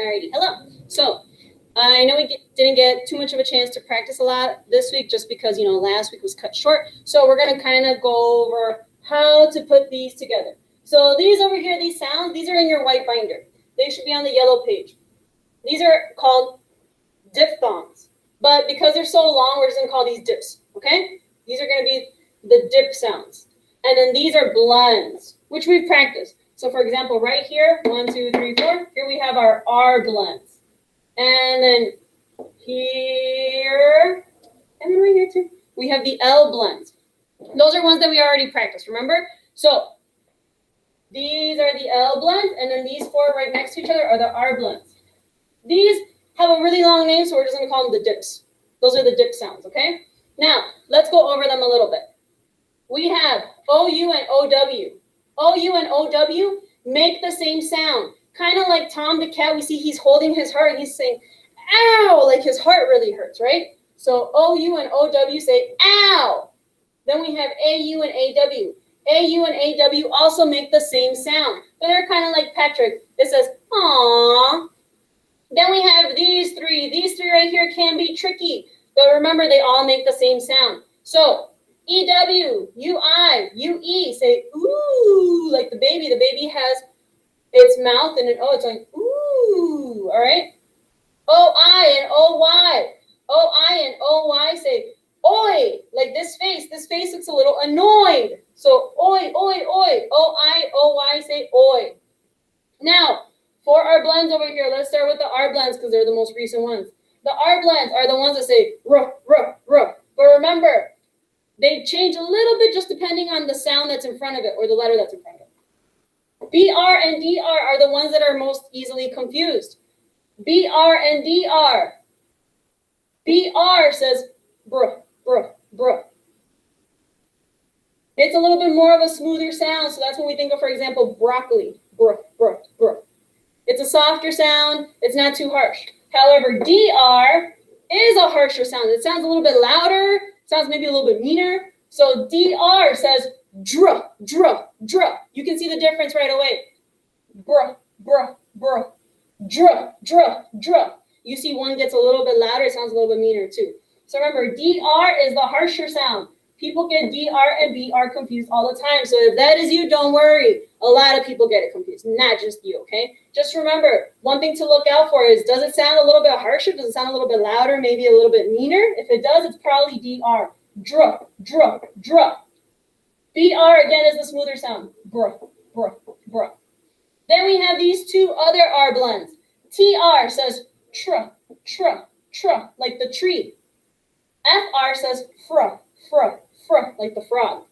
Alrighty, hello. So I know we didn't get too much of a chance to practice a lot this week just because, last week was cut short. So we're going to kind of go over how to put these together. So these over here, these sounds, these are in your white binder. They should be on the yellow page. These are called diphthongs. But because they're so long, we're just going to call these dips, okay? These are going to be the dip sounds. And then these are blends, which we've practiced. So for example, right here, 1, 2, 3, 4, here we have our R blends. And then here, and then right here too, we have the L blends. Those are ones that we already practiced, remember? So these are the L blends, and then these four right next to each other are the R blends. These have a really long name, so we're just going to call them the dips. Those are the dip sounds, okay? Now, let's go over them a little bit. We have OU and OW. OU and OW make the same sound. Kind of like Tom the cat, we see he's holding his heart. He's saying, ow, like his heart really hurts, right? So OU and OW say, ow. Then we have AU and AW. AU and AW also make the same sound, but they're kind of like Patrick. It says, aww. Then we have these three. These three right here can be tricky, but remember, they all make the same sound. So EW, UI, UE say, ooh, like the baby. The baby has its mouth and it's like, ooh, all right? OI and OY. OI and OY say, oi, like this face. This face looks a little annoyed. So oi, oi, oi. OI, OY say, oi. Now, for our blends over here, let's start with the R blends because they're the most recent ones. The R blends are the ones that say, ruh, ruh, ruh. But remember, they change a little bit just depending on the sound that's in front of it or the letter that's in front of it. BR and DR are the ones that are most easily confused. BR and DR. BR says bruh, bruh, bruh. It's a little bit more of a smoother sound, so that's when we think of, for example, broccoli. Bruh, bruh, bruh. It's a softer sound. It's not too harsh. However, DR is a harsher sound. It sounds a little bit louder. Sounds maybe a little bit meaner. So DR says druh, druh, druh. You can see the difference right away. Bruh, bruh, bruh. Druh, druh, druh. You see one gets a little bit louder. It sounds a little bit meaner too. So remember, DR is the harsher sound. People get DR and BR confused all the time. So if that is you, don't worry. A lot of people get it confused, not just you, okay? Just remember, one thing to look out for is, does it sound a little bit harsher? Does it sound a little bit louder, maybe a little bit meaner? If it does, it's probably DR. Druh, druh, druh. BR, again, is the smoother sound. Bruh, bruh, bruh. Then we have these two other R blends. TR says truh, truh, truh, like the tree. FR says fruh, fruh, fruh, like the frog.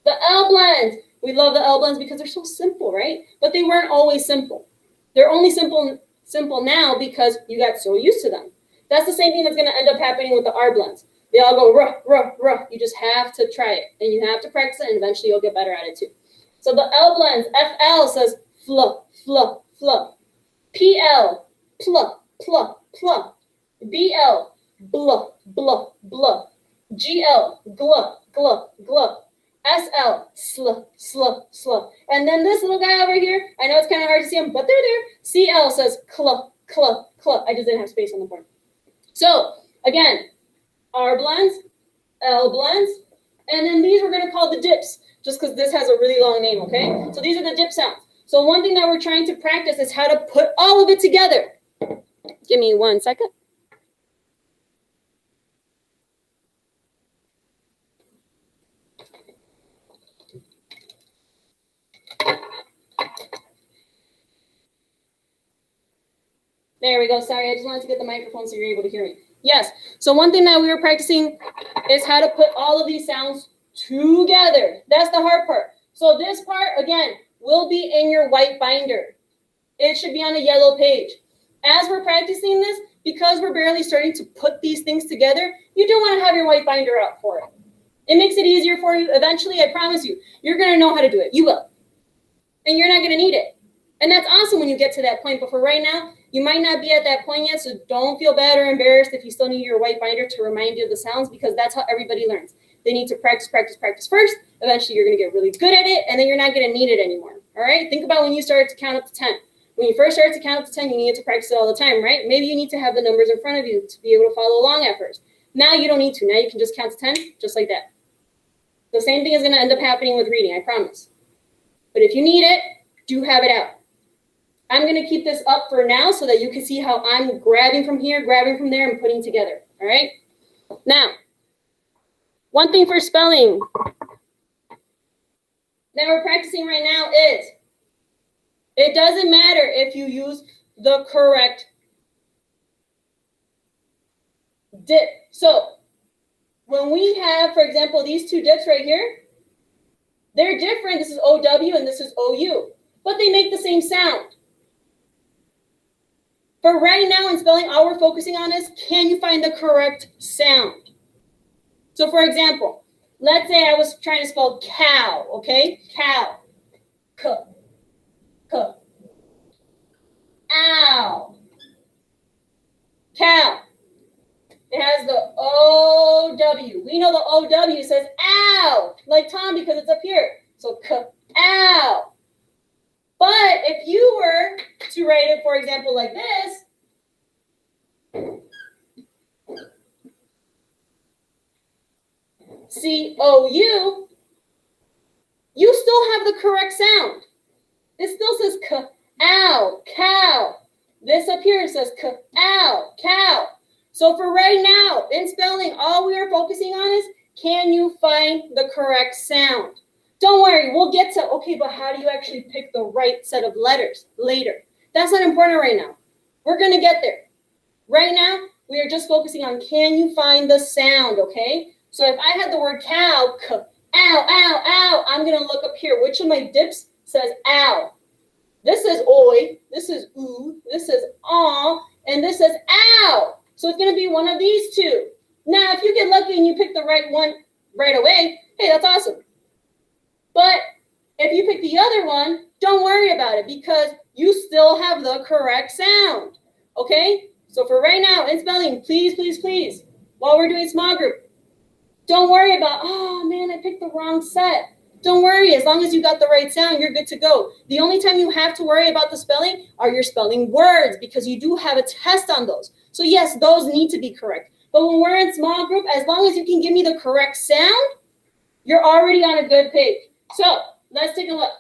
The L blends. We love the L blends because they're so simple, right? But they weren't always simple. They're only simple now because you got so used to them. That's the same thing that's going to end up happening with the R blends. They all go ruh, ruh, ruh. You just have to try it, and you have to practice it, and eventually you'll get better at it too. So the L blends, FL says fluh, fluh, fluh. PL, pluh, pluh, pluh. BL, bluh, bluh, bluh. GL, gluh, gluh, gluh. SL, sluh, sluh, sluh. And then this little guy over here, I know it's kind of hard to see him, but they're there. CL says cluh, cluh, cluh. I just didn't have space on the board. So, again, R blends, L blends, and then these we're going to call the dips, just because this has a really long name, okay? So these are the dip sounds. So one thing that we're trying to practice is how to put all of it together. Give me 1 second. There we go. Sorry, I just wanted to get the microphone so you're able to hear me. Yes. So one thing that we were practicing is how to put all of these sounds together. That's the hard part. So this part, again, will be in your white binder. It should be on a yellow page. As we're practicing this, because we're barely starting to put these things together, you do want to have your white binder out for it. It makes it easier for you. Eventually, I promise you, you're going to know how to do it. You will. And you're not going to need it. And that's awesome when you get to that point. But for right now, you might not be at that point yet, so don't feel bad or embarrassed if you still need your white binder to remind you of the sounds, because that's how everybody learns. They need to practice, practice, practice first. Eventually, you're going to get really good at it, and then you're not going to need it anymore. All right? Think about when you started to count up to 10. When you first start to count to 10, you need to practice it all the time, right? Maybe you need to have the numbers in front of you to be able to follow along at first. Now you don't need to. Now you can just count to 10, just like that. The same thing is going to end up happening with reading, I promise. But if you need it, do have it out. I'm going to keep this up for now so that you can see how I'm grabbing from here, grabbing from there, and putting together, all right? Now, one thing for spelling that we're practicing right now is, it doesn't matter if you use the correct dip. So when we have, for example, these two dips right here, they're different. This is OW and this is OU, but they make the same sound. For right now in spelling, all we're focusing on is, can you find the correct sound? So for example, let's say I was trying to spell cow, okay? Cow. K. K. Ow. Cow. It has the O-W. We know the O-W says ow, like Tom, because it's up here. So k, ow. But if you were to write it, for example, like this, C-O-U, you still have the correct sound. It still says k, ow, cow. This up here says k, ow, cow. So for right now, in spelling, all we are focusing on is, can you find the correct sound? Don't worry, we'll get to, okay, but how do you actually pick the right set of letters later? That's not important right now. We're going to get there. Right now, we are just focusing on, can you find the sound, okay? So if I had the word cow, k, ow, ow, ow, I'm going to look up here. Which of my dips says ow? This is oi, this is oo, this is aw, and this says ow. So it's going to be one of these two. Now, if you get lucky and you pick the right one right away, hey, that's awesome. But if you pick the other one, don't worry about it because you still have the correct sound, okay? So for right now, in spelling, please, please, please, while we're doing small group, don't worry about, oh, man, I picked the wrong set. Don't worry. As long as you got the right sound, you're good to go. The only time you have to worry about the spelling are your spelling words because you do have a test on those. So, yes, those need to be correct. But when we're in small group, as long as you can give me the correct sound, you're already on a good page. So let's take a look.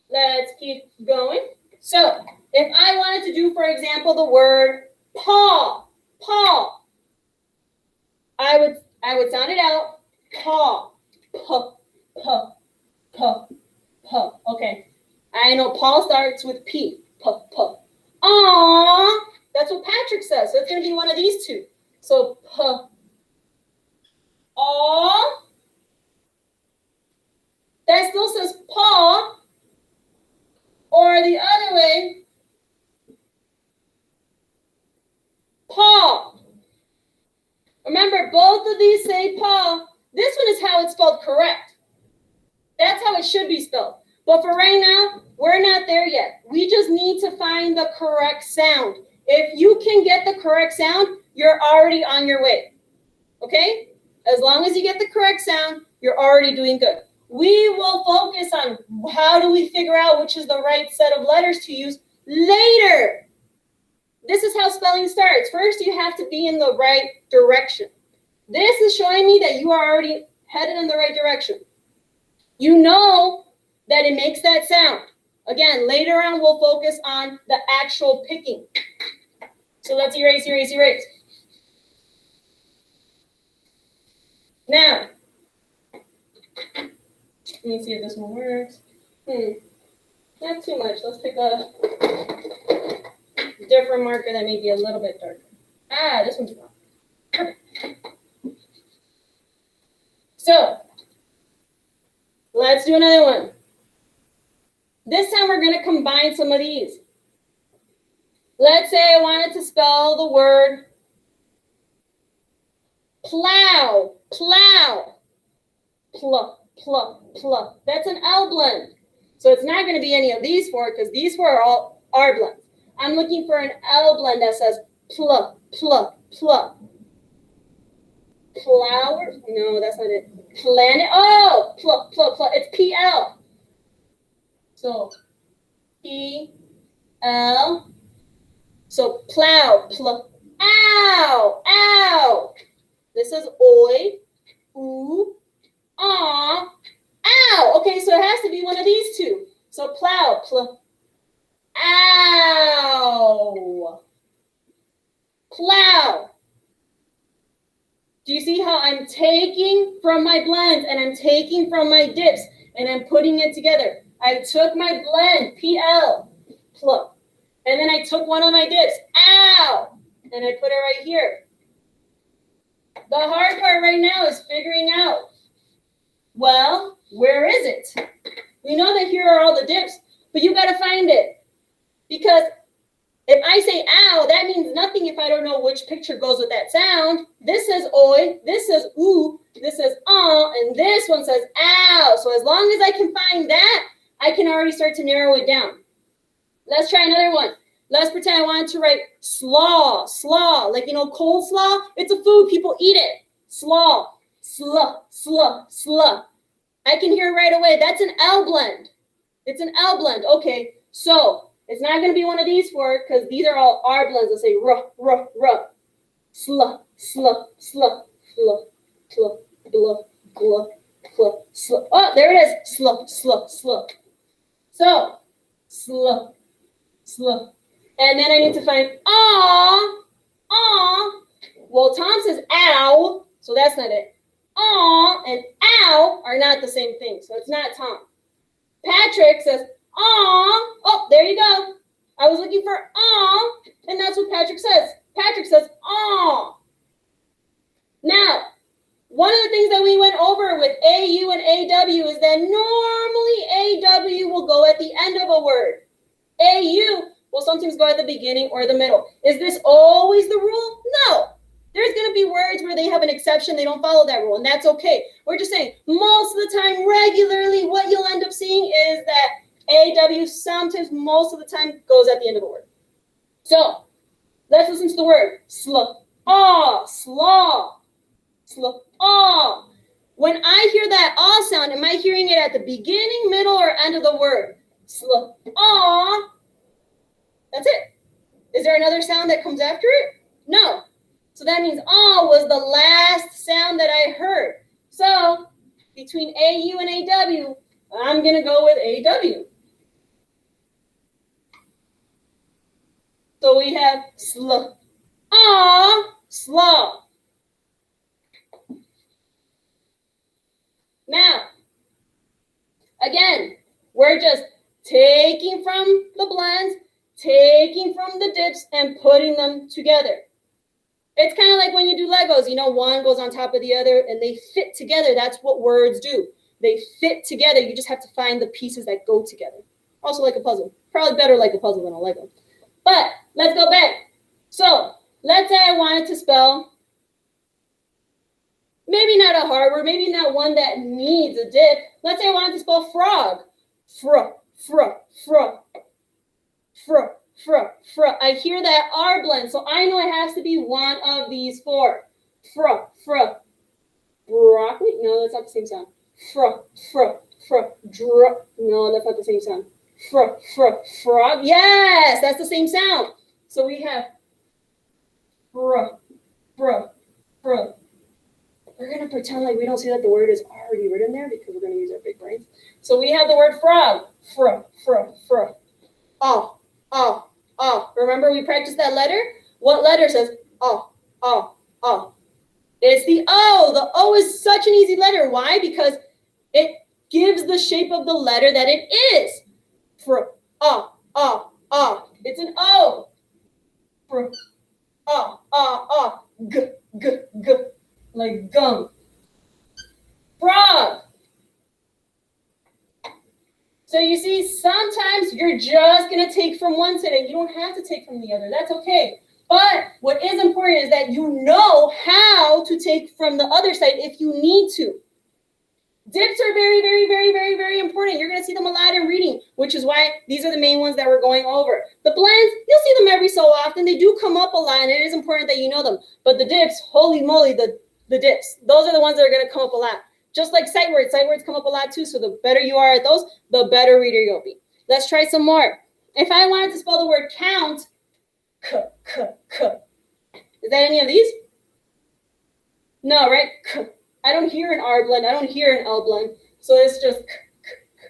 Let's keep going. So if I wanted to do, for example, the word paw, paw, I would sound it out. Paw, puh, puh, puh, puh. Okay. I know paw starts with P. Puh, puh. Aww. That's what Patrick says. So it's going to be one of these two. So puh. Aw. That still says paw. Or the other way. Paw. Remember, both of these say paw. This one is how it's spelled correct. That's how it should be spelled. But for right now, we're not there yet. We just need to find the correct sound. If you can get the correct sound, you're already on your way. Okay? As long as you get the correct sound, you're already doing good. We will focus on how do we figure out which is the right set of letters to use later. This is how spelling starts. First, you have to be in the right direction. This is showing me that you are already headed in the right direction. You know that it makes that sound. Again, later on, we'll focus on the actual picking. So let's erase, erase, erase. Now, let me see if this one works. Not too much. Let's pick a different marker that may be a little bit darker. Ah, this one's wrong. Perfect. So, let's do another one. This time we're going to combine some of these. Let's say I wanted to spell the word plow, plow, pl, pl, pl. That's an L blend. So it's not going to be any of these four because these four are all R blends. I'm looking for an L blend that says pl, pl, pl. Flower? No, that's not it. Planet? Oh, pl, pl, pl. It's PL. So, P, L. So plow, pl, ow, ow. This is oi, oo, ah, ow. Okay, so it has to be one of these two. So plow, pl, ow, plow. Do you see how I'm taking from my blends and I'm taking from my dips and I'm putting it together? I took my blend, PL, pl, and then I took one of my dips, ow, and I put it right here. The hard part right now is figuring out, well, where is it? We know that here are all the dips, but you got to find it. Because if I say ow, that means nothing if I don't know which picture goes with that sound. This says oi, this says ooh, this says and this one says ow. So as long as I can find that, I can already start to narrow it down. Let's try another one. Let's pretend I wanted to write slaw, slaw, like, you know, coleslaw. It's a food, people eat it. Slaw, sluh, sluh, sluh. I can hear right away, that's an L blend. It's an L blend. Okay, so it's not going to be one of these four because these are all R blends. Let's say ruh, ruh, ruh. Sluh, sluh, sluh, sluh, sluh, bluh, bluh, sluh, sluh. Oh, there it is. Sluh, sluh, sluh. So, sluh, sluh. And then I need to find aw, aw. Well, Tom says ow, so that's not it. Aw and ow are not the same thing, so it's not Tom. Patrick says aw. Oh, there you go. I was looking for aw, and that's what Patrick says. Patrick says aw. Now, one of the things that we went over with AU and AW is that normally AW will go at the end of a word. AU will sometimes go at the beginning or the middle. Is this always the rule? No. There's going to be words where they have an exception. They don't follow that rule, and that's okay. We're just saying most of the time, regularly, what you'll end up seeing is that AW sometimes, most of the time, goes at the end of a word. So let's listen to the word. Slaw, slaw, slaw, aw. When I hear that aw sound, am I hearing it at the beginning, middle, or end of the word? Slaw, aw. That's it. Is there another sound that comes after it? No. So that means aw was the last sound that I heard. So between AU and AW, I'm going to go with AW. So we have sl, aw, slaw. Now, again, we're just taking from the blends, taking from the dips, and putting them together. It's kind of like when you do Legos, you know, one goes on top of the other and they fit together. That's what words do. They fit together. You just have to find the pieces that go together. Also like a puzzle. Probably better like a puzzle than a Lego. But let's go back. So let's say I wanted to spell, maybe not a hard word, maybe not one that needs a dip. Let's say I wanted to spell frog. Fr, fr, fr, fr. Fr. I hear that R blend, so I know it has to be one of these four. Fr. Broccoli? No, that's not the same sound. Fr. No, that's not the same sound. Frog? Yes, that's the same sound. So we have fr. We're going to pretend like we don't see that the word is already written there because we're going to use our big brains. So we have the word frog. Fr. Oh. Remember we practiced that letter? What letter says oh? It's the O. The O is such an easy letter. Why? Because it gives the shape of the letter that it is. Fr, It's an O. Fr, G. Like gum. Frog. So you see, sometimes you're just going to take from one side and you don't have to take from the other. That's okay. But what is important is that you know how to take from the other side if you need to. Dips are very, very, very, very, very important. You're going to see them a lot in reading, which is why these are the main ones that we're going over. The blends, you'll see them every so often. They do come up a lot, and it is important that you know them. But the dips, holy moly, the dips, those are the ones that are going to come up a lot. Just like sight words come up a lot too, so the better you are at those, the better reader you'll be. Let's try some more. If I wanted to spell the word count, k, k, k. Is that any of these? No, right? K. I don't hear an R blend. I don't hear an L blend. So it's just k, k, k.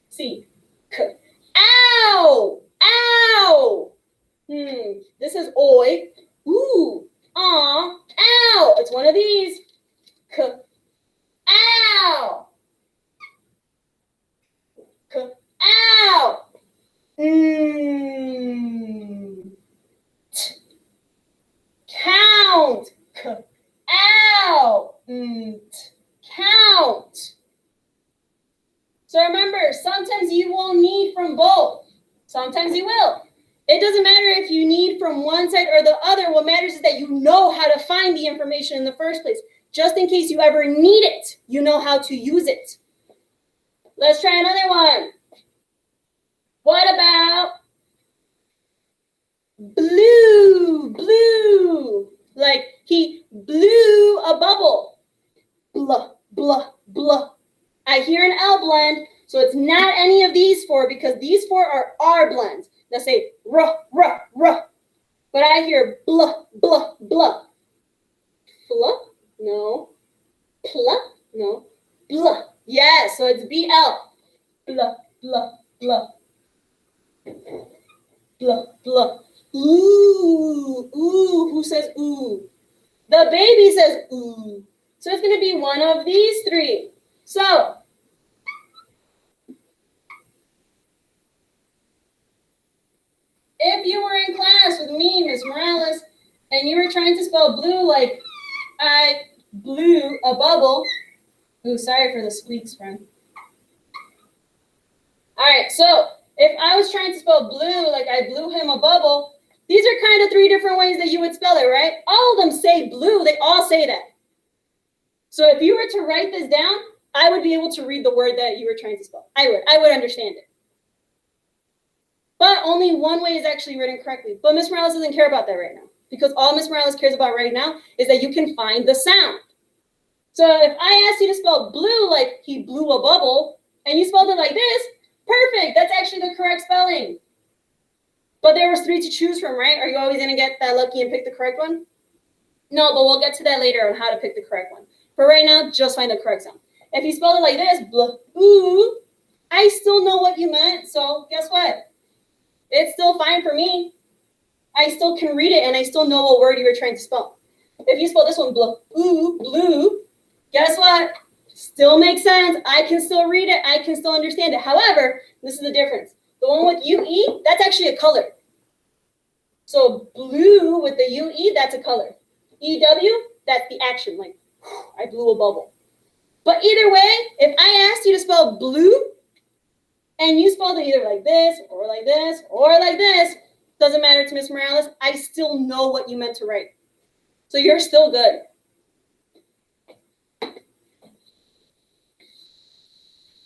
See, k. Ow! Ow! This is oi. Ooh. Aw. Ow. It's one of these. K. Ow. K. Ow. Count. K. Ow. Count. So remember, sometimes you will need from both. Sometimes you will. It doesn't matter if you need from one side or the other. What matters is that you know how to find the information in the first place. Just in case you ever need it, you know how to use it. Let's try another one. What about blue? Blue. Like he blew a bubble. Blah, blah, blah. I hear an L blend, so it's not any of these four because these four are R blends. Let's say ruh, ruh, ruh. But I hear blah, blah, blah. Fluh? No. Pluh? No. Blah. Yes, so it's BL. Blah, blah, blah. Blah, blah. Ooh, ooh. Who says ooh? The baby says ooh. So it's going to be one of these three. So, if you were in class with me, Miss Morales, and you were trying to spell blue like I blew a bubble. Ooh, sorry for the squeaks, friend. All right, so if I was trying to spell blue like I blew him a bubble, these are kind of three different ways that you would spell it, right? All of them say blue. They all say that. So if you were to write this down, I would be able to read the word that you were trying to spell. I would understand it. But only one way is actually written correctly. But Miss Morales doesn't care about that right now because all Miss Morales cares about right now is that you can find the sound. So if I asked you to spell blue like he blew a bubble and you spelled it like this, perfect. That's actually the correct spelling. But there was three to choose from, right? Are you always going to get that lucky and pick the correct one? No, but we'll get to that later on how to pick the correct one. For right now, just find the correct sound. If you spelled it like this, blah, ooh, I still know what you meant. So guess what? It's still fine for me. I still can read it and I still know what word you were trying to spell. If you spell this one, blah, ooh, blue, guess what? Still makes sense. I can still read it. I can still understand it. However, this is the difference. The one with UE, that's actually a color. So blue with the UE, that's a color. EW, that's the action, like I blew a bubble. But either way, if I asked you to spell blue and you spelled it either like this or like this or like this, doesn't matter to Miss Morales, I still know what you meant to write. So you're still good.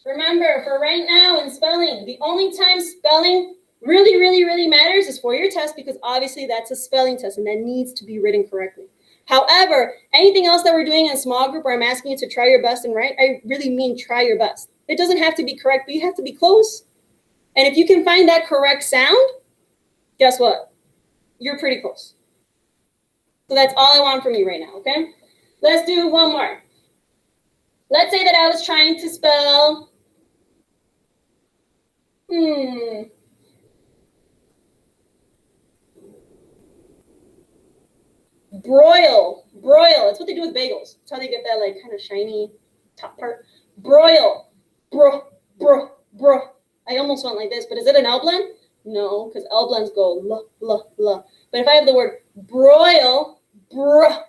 Remember, for right now in spelling, the only time spelling really matters is for your test because obviously that's a spelling test and that needs to be written correctly. However, anything else that we're doing in a small group where I'm asking you to try your best and write, I really mean try your best. It doesn't have to be correct, but you have to be close. And if you can find that correct sound, guess what? You're pretty close. So that's all I want from you right now, okay? Let's do one more. Let's say that I was trying to spell, broil. Broil. It's what they do with bagels. It's how they get that like kind of shiny top part. Broil. Bro. I almost went like this, but is it an L blend? No, because L blends go l. But if I have the word broil, bruh.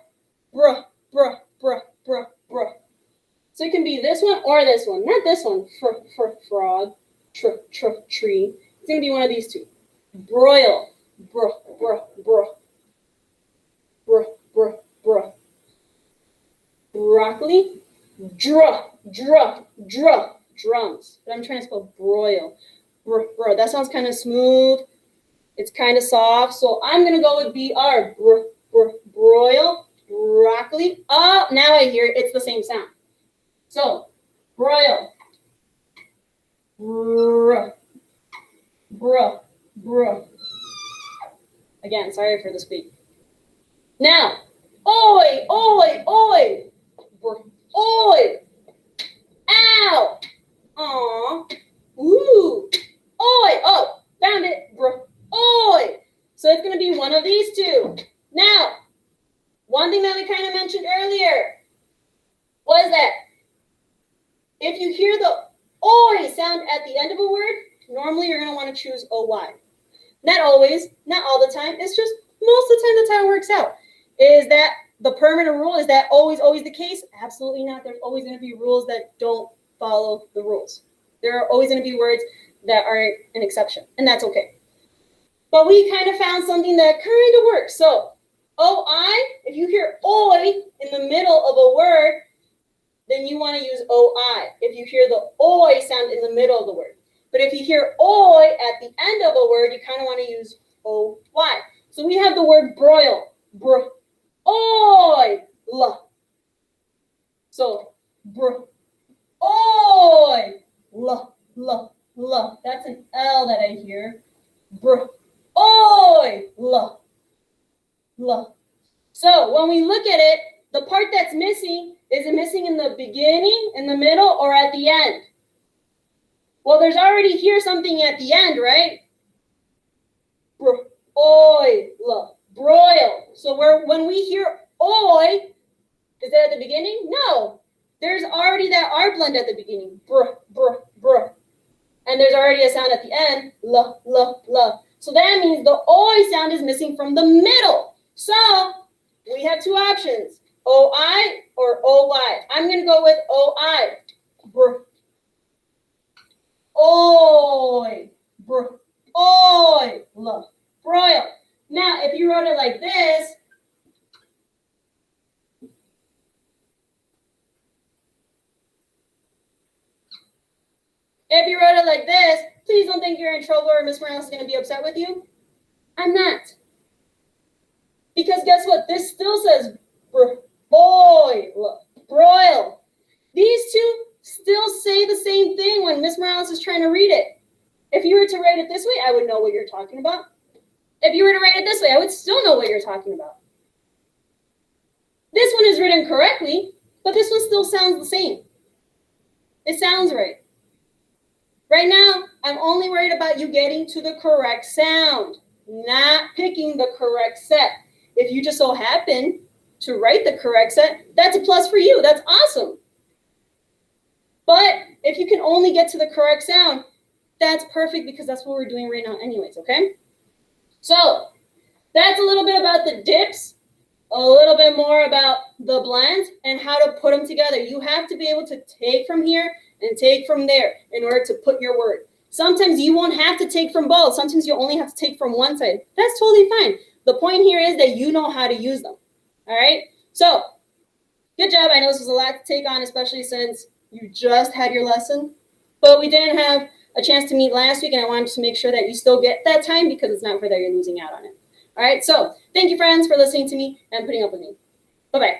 So it can be this one or this one. Not this one. Frog. Tree. It's going to be one of these two. Broil. Bruh. Broccoli. Drums. But I'm trying to spell broil. Bro. That sounds kind of smooth. It's kind of soft. So I'm going to go with BR. Broil. Broccoli. Oh, now I hear it. It's the same sound. So, broil. Bruh. Br. Again, sorry for the squeak. Now, oi, oi, oi. Br. Oi. Ow. Aw. Ooh. Oi. Oh, found it. Br. Oi. So it's going to be one of these two. Now, one thing that we kind of mentioned earlier was that if you hear the oi sound at the end of a word, normally you're going to want to choose OY. Not always, not all the time. It's just most of the time that's how it works out. Is that the permanent rule? Is that always the case? Absolutely not. There's always going to be rules that don't follow the rules. There are always going to be words that are an exception, and that's okay. But we kind of found something that kind of works. So, OI, if you hear oi in the middle of a word, then you want to use OI. If you hear the oi sound in the middle of the word. But if you hear oi at the end of a word, you kind of want to use OY. So we have the word broil. Br. Oi. L. So, br. Oi. L. L. L. That's an L that I hear. Br. Oi. L. L. So when we look at it, the part that's missing, is it missing in the beginning, in the middle, or at the end? Well, there's already here something at the end, right? Broil. Broil. So when we hear oi, is that at the beginning? No. There's already that R blend at the beginning. Br, br, br. And there's already a sound at the end. L, l, l. So that means the oi sound is missing from the middle. So we have two options. OI or OY. I'm going to go with OI. Br. Oi. Br. Oi. L. Broil. Now, if you wrote it like this, please don't think you're in trouble or Miss Morales is going to be upset with you. I'm not. Because guess what? This still says broil. Broil. These two still say the same thing when Miss Morales is trying to read it. If you were to write it this way, I would know what you're talking about. If you were to write it this way, I would still know what you're talking about. This one is written correctly, but this one still sounds the same. It sounds right. Right now, I'm only worried about you getting to the correct sound, not picking the correct set. If you just so happen to write the correct set, that's a plus for you. That's awesome. But if you can only get to the correct sound, that's perfect because that's what we're doing right now anyways, okay? So that's a little bit about the dips, a little bit more about the blends and how to put them together. You have to be able to take from here and take from there in order to put your word. Sometimes you won't have to take from both. Sometimes you only have to take from one side. That's totally fine. The point here is that you know how to use them. All right? So good job. I know this was a lot to take on, especially since you just had your lesson. But we didn't have a chance to meet last week, and I wanted to make sure that you still get that time because it's not fair that you're losing out on it. All right? So thank you, friends, for listening to me and putting up with me. Bye-bye.